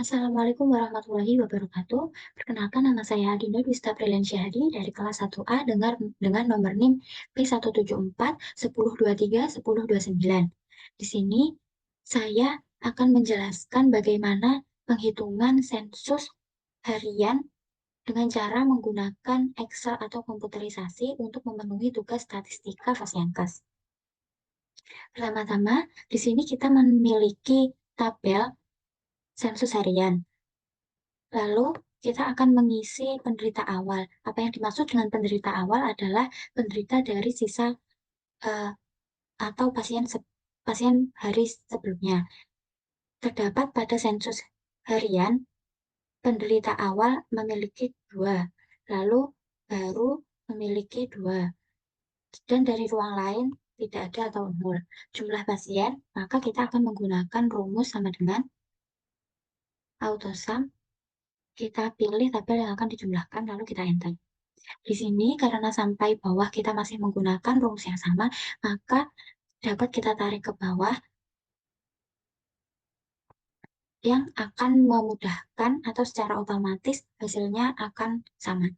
Assalamualaikum warahmatullahi wabarakatuh. Perkenalkan nama saya Adinda Dwista Priliansyahdi dari kelas 1A dengan nomor NIM P174 1023 1029. Di sini saya akan menjelaskan bagaimana penghitungan sensus harian dengan cara menggunakan Excel atau komputerisasi untuk memenuhi tugas statistika Fasiankes. Pertama-tama, di sini kita memiliki tabel sensus harian. Lalu kita akan mengisi penderita awal. Apa yang dimaksud dengan penderita awal adalah penderita dari sisa eh, atau pasien hari sebelumnya. Terdapat pada sensus harian, penderita awal memiliki dua, lalu baru memiliki dua, dan dari ruang lain tidak ada atau nol. Jumlah pasien, maka kita akan menggunakan rumus sama dengan autosum. Kita pilih tabel yang akan dijumlahkan, lalu kita enter. Di sini, karena sampai bawah kita masih menggunakan rumus yang sama, maka dapat kita tarik ke bawah yang akan memudahkan atau secara otomatis hasilnya akan sama.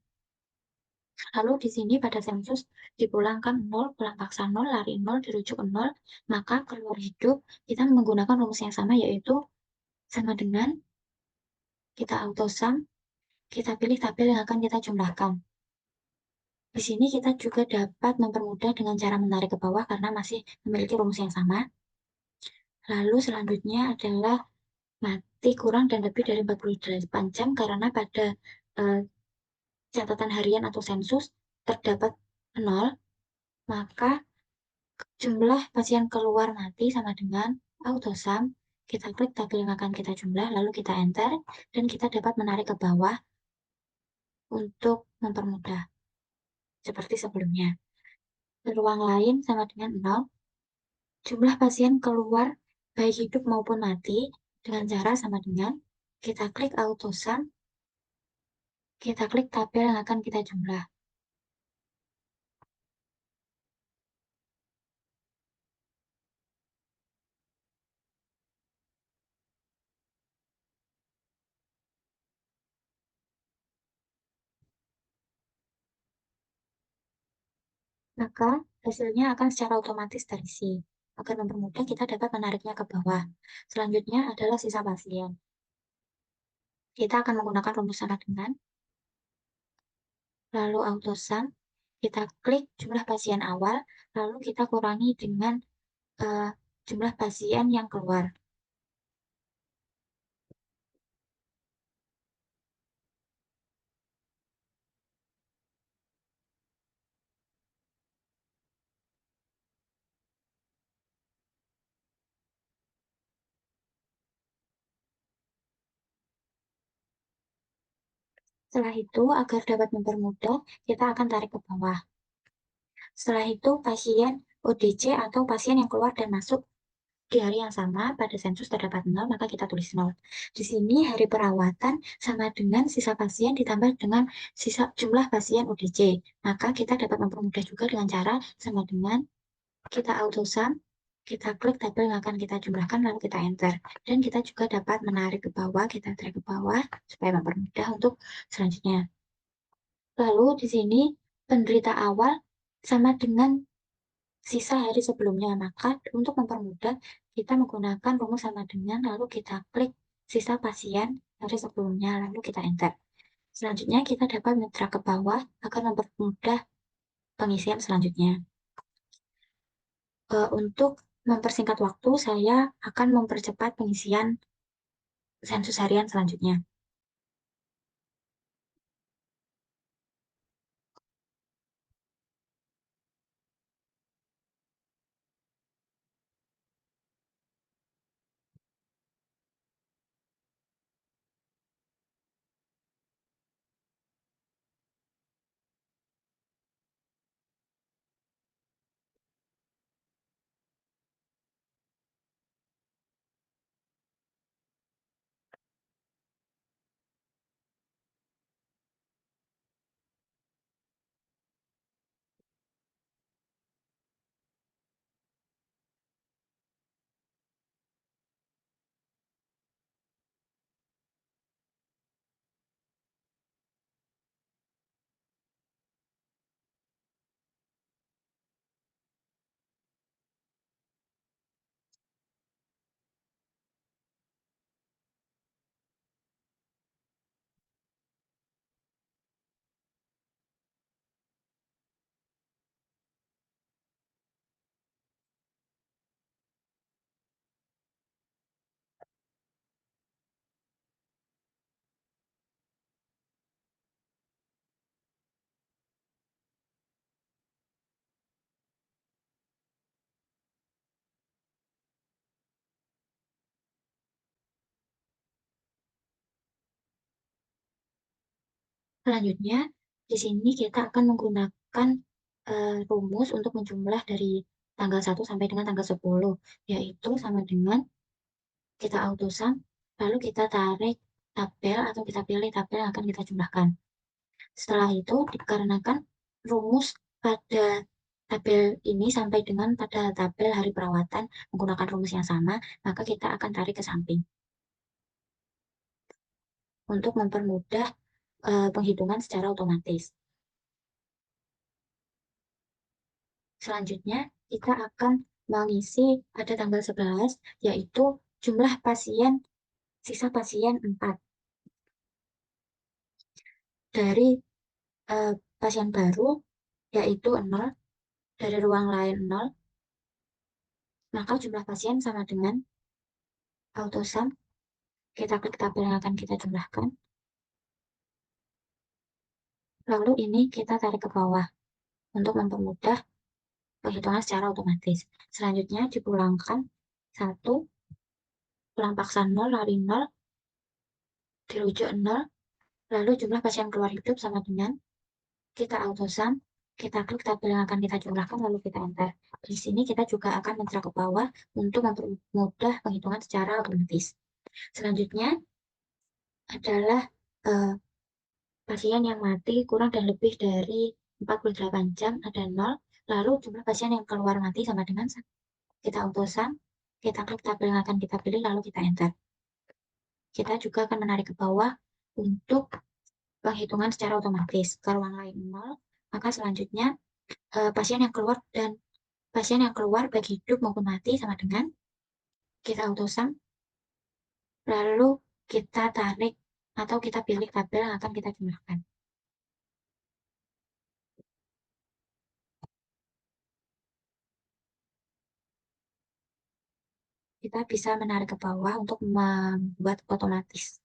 Lalu di sini pada sensus dipulangkan 0, pulang paksa 0, lari 0, dirujuk 0, maka keluar hidup kita menggunakan rumus yang sama yaitu sama dengan kita autosum, kita pilih tabel yang akan kita jumlahkan. Di sini kita juga dapat mempermudah dengan cara menarik ke bawah karena masih memiliki rumus yang sama. Lalu selanjutnya adalah mati kurang dan lebih dari 48 jam karena pada eh, catatan harian atau sensus terdapat 0, maka jumlah pasien keluar mati sama dengan autosum. Kita klik tabel yang akan kita jumlah, lalu kita enter, dan kita dapat menarik ke bawah untuk mempermudah, seperti sebelumnya. Ruang lain sama dengan 0, jumlah pasien keluar baik hidup maupun mati dengan cara sama dengan kita klik autosum, kita klik tabel yang akan kita jumlah. Maka hasilnya akan secara otomatis terisi. Agar mempermudah kita dapat menariknya ke bawah. Selanjutnya adalah sisa pasien. Kita akan menggunakan rumus sama dengan, lalu autosum, kita klik jumlah pasien awal, lalu kita kurangi dengan eh, jumlah pasien yang keluar. Setelah itu, agar dapat mempermudah, kita akan tarik ke bawah. Setelah itu, pasien ODC atau pasien yang keluar dan masuk di hari yang sama pada sensus terdapat 0, maka kita tulis 0. Di sini hari perawatan sama dengan sisa pasien ditambah dengan sisa jumlah pasien UDC. Maka kita dapat mempermudah juga dengan cara sama dengan kita autosum, kita klik tabel yang akan kita jumlahkan, lalu kita enter. Dan kita juga dapat menarik ke bawah, kita tarik ke bawah supaya mempermudah untuk selanjutnya. Lalu di sini penderita awal sama dengan sisa hari sebelumnya. Maka untuk mempermudah, kita menggunakan rumus sama dengan, lalu kita klik sisa pasien hari sebelumnya, lalu kita enter. Selanjutnya, kita dapat menetra ke bawah agar mempermudah pengisian selanjutnya. Untuk mempersingkat waktu, saya akan mempercepat pengisian sensus harian selanjutnya. Selanjutnya, di sini kita akan menggunakan rumus untuk menjumlah dari tanggal 1 sampai dengan tanggal 10, yaitu sama dengan kita autosum, lalu kita tarik tabel atau kita pilih tabel yang akan kita jumlahkan. Setelah itu, dikarenakan rumus pada tabel ini sampai dengan pada tabel hari perawatan menggunakan rumus yang sama, maka kita akan tarik ke samping untuk mempermudah penghitungan secara otomatis. Selanjutnya, kita akan mengisi pada tanggal 11, yaitu jumlah pasien, sisa pasien 4. Dari pasien baru, yaitu 0, dari ruang lain 0, maka jumlah pasien sama dengan autosum. Kita klik tabel yang akan kita jumlahkan. Lalu ini kita tarik ke bawah untuk mempermudah penghitungan secara otomatis. Selanjutnya dipulangkan 1, pulang paksa 0, lari 0, dirujuk 0, lalu jumlah pasien keluar hidup sama dengan kita autosum, kita klik tabel yang akan kita jumlahkan, lalu kita enter. Di sini kita juga akan mencerak ke bawah untuk mempermudah penghitungan secara otomatis. Selanjutnya adalah pasien yang mati kurang dan lebih dari 48 jam ada 0, lalu jumlah pasien yang keluar mati sama dengan kita autosum, kita klik tabel yang akan kita pilih, lalu kita enter. Kita juga akan menarik ke bawah untuk penghitungan secara otomatis. Ke ruang lain 0, maka selanjutnya pasien yang keluar baik hidup maupun mati sama dengan kita autosum, lalu kita tarik atau kita pilih tabel yang akan kita jumlahkan. Kita bisa menarik ke bawah untuk membuat otomatis.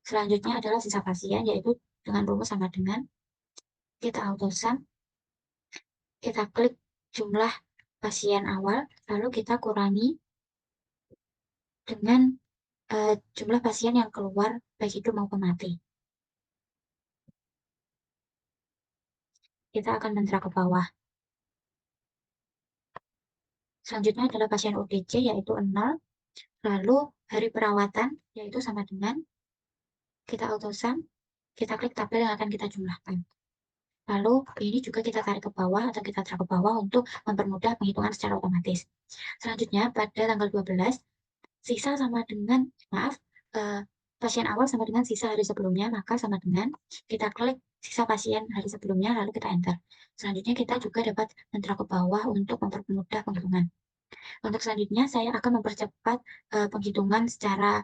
Selanjutnya adalah sisa pasien, yaitu dengan rumus sama dengan kita autosum, kita klik jumlah pasien awal, lalu kita kurangi dengan jumlah pasien yang keluar baik hidup maupun mati. Kita akan mencerak ke bawah. Selanjutnya adalah pasien ODC, yaitu 0, lalu hari perawatan, yaitu sama dengan kita autosum, kita klik tabel yang akan kita jumlahkan. Lalu ini juga kita tarik ke bawah atau kita tarik ke bawah untuk mempermudah penghitungan secara otomatis. Selanjutnya pada tanggal 12, sisa sama dengan, pasien awal sama dengan sisa hari sebelumnya, maka sama dengan kita klik sisa pasien hari sebelumnya, lalu kita enter. Selanjutnya kita juga dapat mencerak ke bawah untuk mempermudah penghitungan. Untuk selanjutnya, saya akan mempercepat penghitungan secara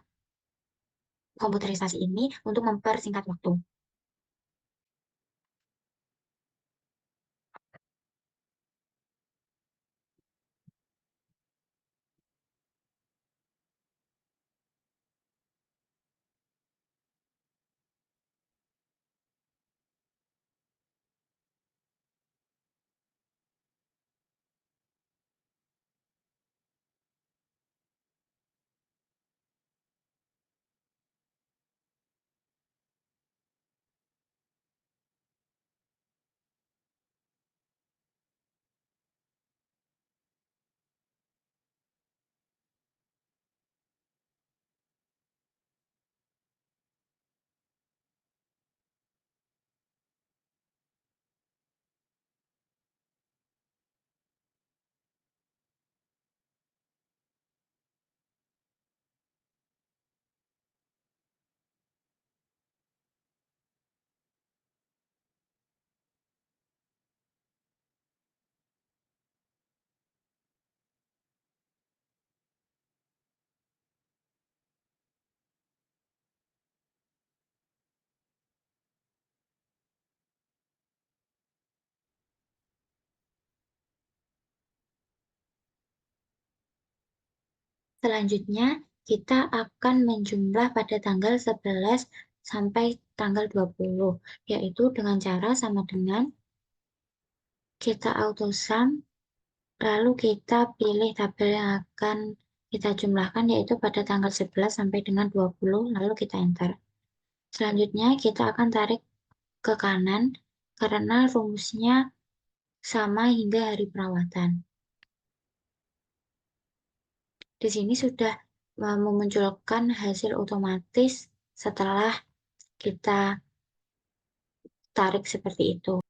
komputerisasi ini untuk mempersingkat waktu. Selanjutnya, kita akan menjumlah pada tanggal 11 sampai tanggal 20, yaitu dengan cara sama dengan kita autosum, lalu kita pilih tabel yang akan kita jumlahkan, yaitu pada tanggal 11 sampai dengan 20, lalu kita enter. Selanjutnya, kita akan tarik ke kanan karena rumusnya sama hingga hari perawatan. Di sini sudah memunculkan hasil otomatis setelah kita tarik seperti itu.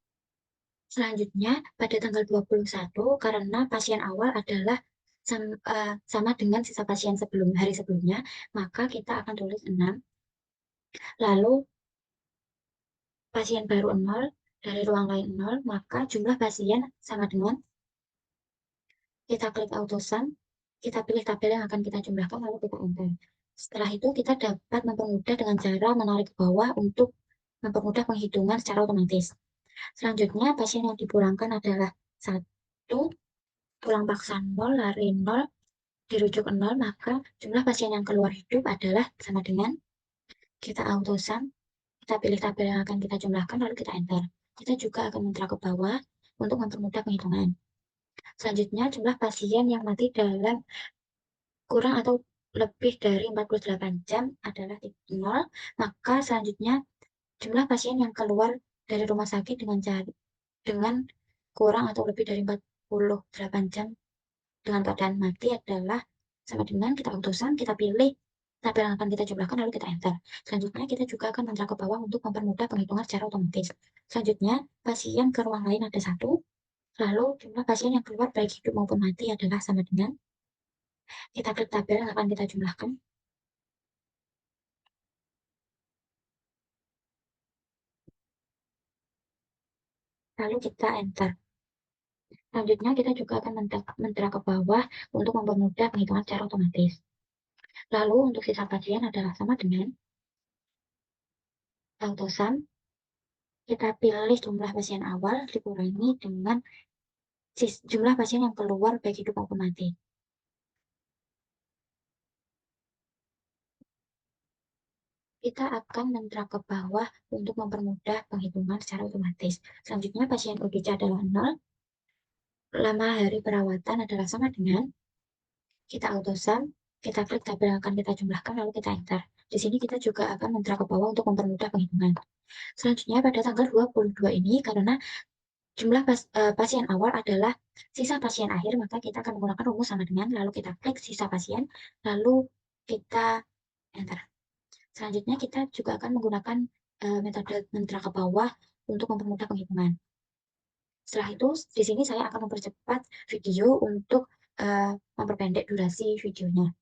Selanjutnya, pada tanggal 21, karena pasien awal adalah sama dengan sisa pasien hari sebelumnya, maka kita akan tulis 6. Lalu, pasien baru 0, dari ruang lain 0, maka jumlah pasien sama dengan, kita klik autosum, kita pilih tabel yang akan kita jumlahkan, lalu kita enter. Setelah itu, kita dapat mempermudah dengan cara menarik ke bawah untuk mempermudah penghitungan secara otomatis. Selanjutnya, pasien yang dipulangkan adalah 1, pulang paksa 0, lari 0, dirujuk 0, maka jumlah pasien yang keluar hidup adalah sama dengan, kita autosum, kita pilih tabel yang akan kita jumlahkan, lalu kita enter. Kita juga akan mentra ke bawah untuk mempermudah penghitungan. Selanjutnya, jumlah pasien yang mati dalam kurang atau lebih dari 48 jam adalah 0, maka selanjutnya jumlah pasien yang keluar dari rumah sakit dengan kurang atau lebih dari 48 jam dengan keadaan mati adalah sama dengan, kita autosum, kita pilih tabel yang akan kita jumlahkan, lalu kita enter. Selanjutnya, kita juga akan mentra ke bawah untuk mempermudah penghitungan secara otomatis. Selanjutnya, pasien ke ruang lain ada 1, lalu jumlah pasien yang keluar baik hidup maupun mati adalah sama dengan, kita klik tabel yang akan kita jumlahkan, lalu kita enter. Selanjutnya, kita juga akan mentra ke bawah untuk mempermudah penghitungan secara otomatis. Lalu, untuk sisa pasien adalah sama dengan autosum, kita pilih jumlah pasien awal dikurangi dengan jumlah pasien yang keluar baik hidup maupun mati. Kita akan mentra ke bawah untuk mempermudah penghitungan secara otomatis. Selanjutnya, pasien ODC adalah 0, lama hari perawatan adalah sama dengan, kita autosum, kita klik tabel yang akan kita jumlahkan, lalu kita enter. Di sini kita juga akan mentra ke bawah untuk mempermudah penghitungan. Selanjutnya, pada tanggal 22 ini, karena jumlah pasien awal adalah sisa pasien akhir, maka kita akan menggunakan rumus sama dengan, lalu kita klik sisa pasien, lalu kita enter. Selanjutnya, kita juga akan menggunakan metode mentra ke bawah untuk mempermudah penghitungan. Setelah itu, di sini saya akan mempercepat video untuk memperpendek durasi videonya.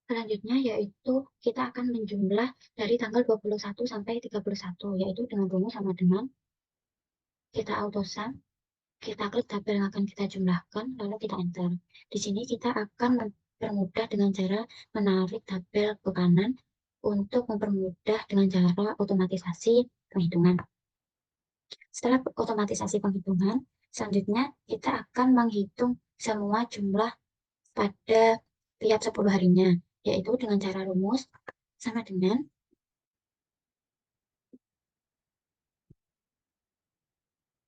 Selanjutnya yaitu kita akan menjumlah dari tanggal 21 sampai 31, yaitu dengan rumus sama dengan, kita autosum, kita klik tabel yang akan kita jumlahkan, lalu kita enter. Di sini kita akan mempermudah dengan cara menarik tabel ke kanan untuk mempermudah dengan cara otomatisasi penghitungan. Setelah otomatisasi penghitungan, Selanjutnya, kita akan menghitung semua jumlah pada tiap 10 harinya, yaitu dengan cara rumus sama dengan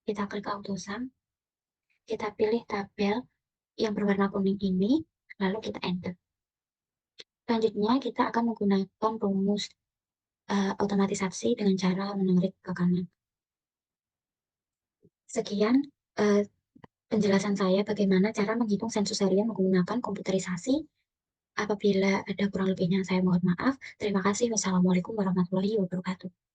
kita klik AutoSum, kita pilih tabel yang berwarna kuning ini, lalu kita enter. Selanjutnya, kita akan menggunakan rumus otomatisasi dengan cara menarik ke kanan. Sekian penjelasan saya bagaimana cara menghitung sensus harian menggunakan komputerisasi. Apabila ada kurang lebihnya, saya mohon maaf. Terima kasih. Wassalamualaikum warahmatullahi wabarakatuh.